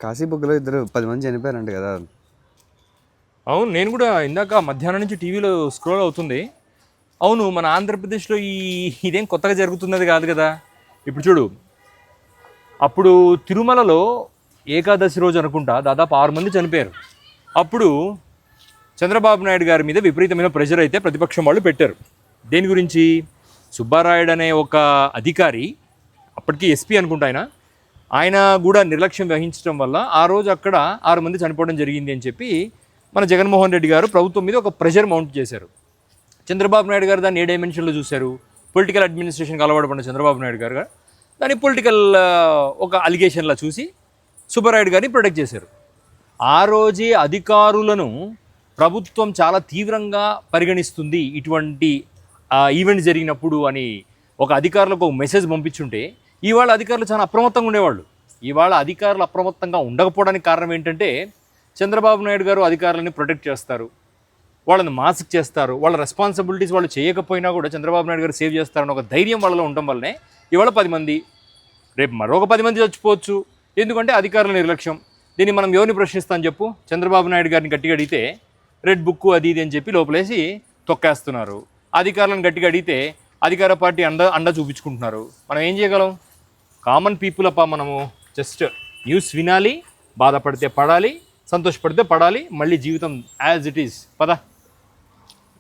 కాశీబుగ్గలో 10 మంది చనిపోయారంట కదా. అవును, నేను కూడా ఇందాక మధ్యాహ్నం నుంచి టీవీలో స్క్రోల్ అవుతుంది. అవును, మన ఆంధ్రప్రదేశ్లో ఇదేం కొత్తగా జరుగుతున్నది కాదు కదా. ఇప్పుడు చూడు, అప్పుడు తిరుమలలో ఏకాదశి రోజు అనుకుంటా దాదాపు 6 మంది చనిపోయారు. అప్పుడు చంద్రబాబు నాయుడు గారి మీద విపరీతమైన ప్రెషర్ అయితే ప్రతిపక్షం వాళ్ళు పెట్టారు. దేని గురించి? సుబ్బారాయుడు అనే ఒక అధికారి, అప్పటికి ఎస్పీ అనుకుంటా ఆయన కూడా నిర్లక్ష్యం వహించడం వల్ల ఆ రోజు అక్కడ 6 మంది చనిపోవడం జరిగింది అని చెప్పి మన జగన్మోహన్ రెడ్డి గారు ప్రభుత్వం మీద ఒక ప్రెషర్ మౌంట్ చేశారు. చంద్రబాబు నాయుడు గారు దాన్ని ఏ డైమెన్షన్లో చూశారు? పొలిటికల్ అడ్మినిస్ట్రేషన్కి అలవాటుపడిన చంద్రబాబు నాయుడు గారు దాన్ని పొలిటికల్ ఒక అలిగేషన్లా చూసి సుబ్బారాయుడు గారిని ప్రొటెక్ట్ చేశారు. ఆ రోజే అధికారులను ప్రభుత్వం చాలా తీవ్రంగా పరిగణిస్తుంది ఇటువంటి ఈవెంట్ జరిగినప్పుడు అని ఒక అధికారులకు ఒక మెసేజ్ పంపించుంటే ఇవాళ అధికారులు చాలా అప్రమత్తంగా ఉండేవాళ్ళు. ఇవాళ అధికారులు అప్రమత్తంగా ఉండకపోవడానికి కారణం ఏంటంటే చంద్రబాబు నాయుడు గారు అధికారులని ప్రొటెక్ట్ చేస్తారు, వాళ్ళని మాస్క్ చేస్తారు, వాళ్ళ రెస్పాన్సిబిలిటీస్ వాళ్ళు చేయకపోయినా కూడా చంద్రబాబు నాయుడు గారు సేవ్ చేస్తారని ఒక ధైర్యం వాళ్ళలో ఉండడం వల్లనే ఇవాళ 10 మంది, రేపు మరొక 10 మంది చచ్చిపోవచ్చు. ఎందుకంటే అధికారుల నిర్లక్ష్యం. దీన్ని మనం ఎవరిని ప్రశ్నిస్తామని చెప్పు? చంద్రబాబు నాయుడు గారిని గట్టిగా అడిగితే రెడ్ బుక్ అది ఇది అని చెప్పి లోపలేసి తొక్కేస్తున్నారు. అధికారులను గట్టిగా అడిగితే అధికార పార్టీ అండ చూపించుకుంటున్నారు. మనం ఏం చేయగలం? కామన్ పీపుల్ అప్ప మనము జస్ట్ న్యూస్ వినాలి, బాధపడితే పడాలి, సంతోషపడితే పడాలి, మళ్ళీ జీవితం యాజ్ ఇట్ ఈస్. పద.